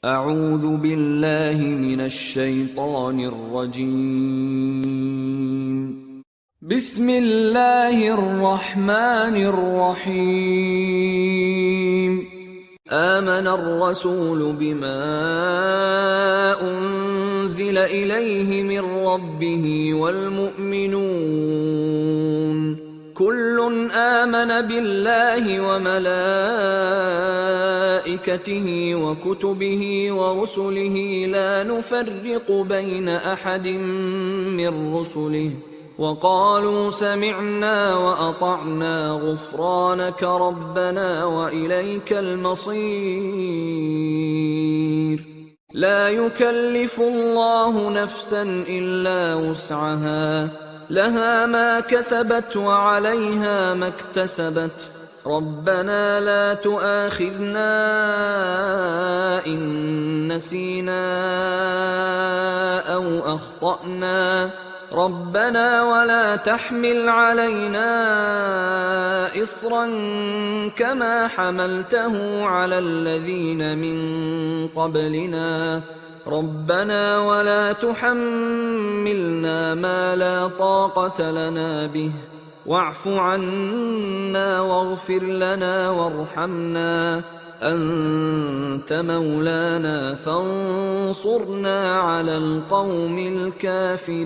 أعوذ بالله من الشيطان الرجيم. بسم الله الرحمن الرحيم. آمن الرسول بما أنزل إليه من ربه والمؤمنون كل آمن بالله وملائكته وكتبه ورسله لا نفرق بين أحد من رسله وقالوا سمعنا وأطعنا غفرانك ربنا وإليك المصير. لا يكلف الله نفسا إلا وسعها، لها ما كسبت وعليها ما اكتسبت. ربنا لا تؤاخذنا إن نسينا أو أخطأنا، ربنا ولا تحمل علينا إصرا كما حملته على الذين من قبلنا، ربنا ولا تحملنا ما لا طاقة لنا به، واعف عنا واغفر لنا وارحمنا، أنت مولانا فانصرنا على القوم الكافرين.